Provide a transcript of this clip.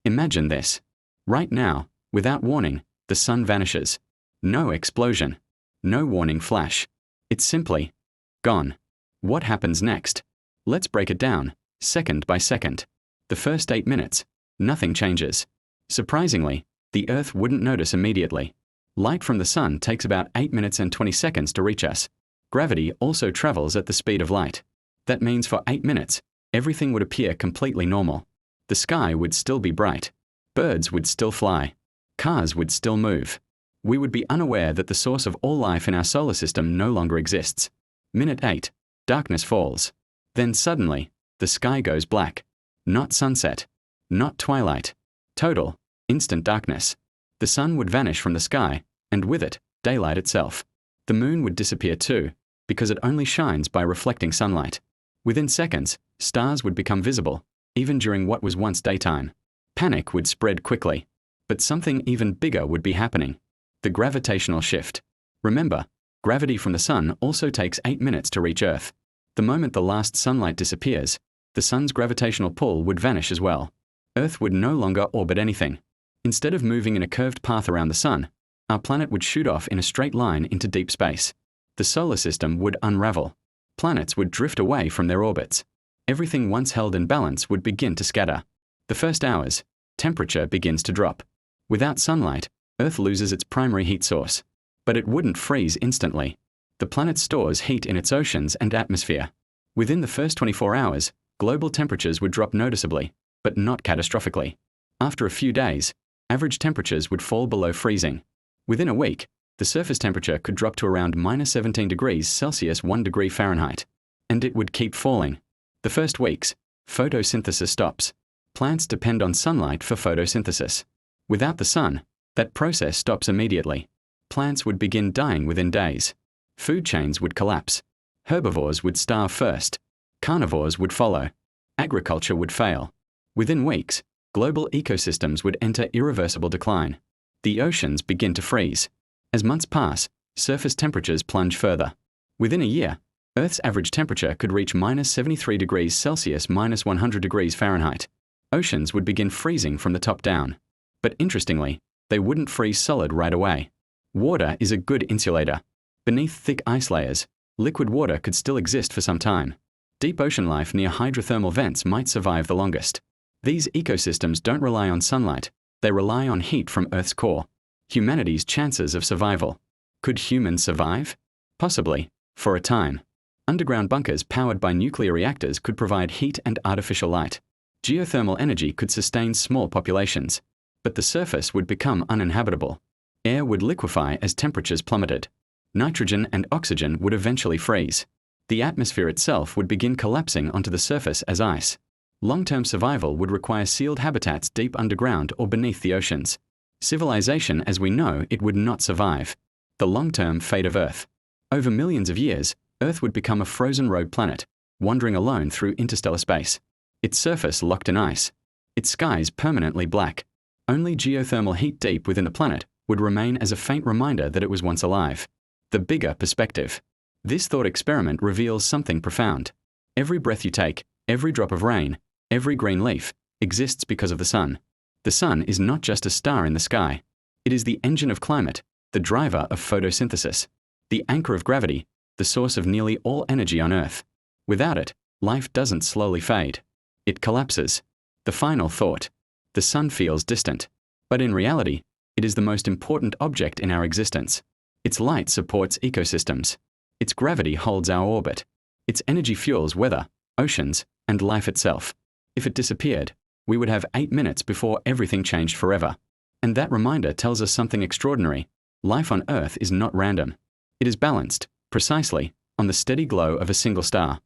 Imagine this. Right now, without warning, the sun vanishes. No explosion. No warning flash. It's simply gone. What happens next? Let's break it down, second by second. The first 8 minutes, nothing changes. Surprisingly, the Earth wouldn't notice immediately. Light from the sun takes about 8 minutes and 20 seconds to reach us. Gravity also travels at the speed of light. That means for 8 minutes, everything would appear completely normal. The sky would still be bright. Birds would still fly. Cars would still move. We would be unaware that the source of all life in our solar system no longer exists. Minute 8, darkness falls. Then suddenly, the sky goes black. Not sunset. Not twilight. Total, instant darkness. The sun would vanish from the sky, and with it, daylight itself. The moon would disappear too, because it only shines by reflecting sunlight. Within seconds, stars would become visible, even during what was once daytime. Panic would spread quickly. But something even bigger would be happening. The gravitational shift. Remember, gravity from the sun also takes 8 minutes to reach Earth. The moment the last sunlight disappears, the sun's gravitational pull would vanish as well. Earth would no longer orbit anything. Instead of moving in a curved path around the sun, our planet would shoot off in a straight line into deep space. The solar system would unravel. Planets would drift away from their orbits. Everything once held in balance would begin to scatter. The first hours, temperature begins to drop. Without sunlight, Earth loses its primary heat source. But it wouldn't freeze instantly. The planet stores heat in its oceans and atmosphere. Within the first 24 hours, global temperatures would drop noticeably, but not catastrophically. After a few days, average temperatures would fall below freezing. Within a week, the surface temperature could drop to around -17 degrees Celsius 1 degree Fahrenheit. And it would keep falling. The first weeks, photosynthesis stops. Plants depend on sunlight for photosynthesis. Without the sun, that process stops immediately. Plants would begin dying within days. Food chains would collapse. Herbivores would starve first. Carnivores would follow. Agriculture would fail. Within weeks, global ecosystems would enter irreversible decline. The oceans begin to freeze. As months pass, surface temperatures plunge further. Within a year, Earth's average temperature could reach -73 degrees Celsius -100 degrees Fahrenheit. Oceans would begin freezing from the top down. But interestingly, they wouldn't freeze solid right away. Water is a good insulator. Beneath thick ice layers, liquid water could still exist for some time. Deep ocean life near hydrothermal vents might survive the longest. These ecosystems don't rely on sunlight, they rely on heat from Earth's core. Humanity's chances of survival. Could humans survive? Possibly, for a time. Underground bunkers powered by nuclear reactors could provide heat and artificial light. Geothermal energy could sustain small populations. But the surface would become uninhabitable. Air would liquefy as temperatures plummeted. Nitrogen and oxygen would eventually freeze. The atmosphere itself would begin collapsing onto the surface as ice. Long-term survival would require sealed habitats deep underground or beneath the oceans. Civilization as we know it would not survive. The long-term fate of Earth. Over millions of years, Earth would become a frozen rogue planet, wandering alone through interstellar space. Its surface locked in ice. Its skies permanently black. Only geothermal heat deep within the planet would remain as a faint reminder that it was once alive. The bigger perspective. This thought experiment reveals something profound. Every breath you take, every drop of rain, every green leaf, exists because of the sun. The sun is not just a star in the sky. It is the engine of climate, the driver of photosynthesis, the anchor of gravity, the source of nearly all energy on Earth. Without it, life doesn't slowly fade. It collapses. The final thought. The sun feels distant. But in reality, it is the most important object in our existence. Its light supports ecosystems. Its gravity holds our orbit. Its energy fuels weather, oceans, and life itself. If it disappeared, we would have 8 minutes before everything changed forever. And that reminder tells us something extraordinary. Life on Earth is not random. It is balanced, precisely, on the steady glow of a single star.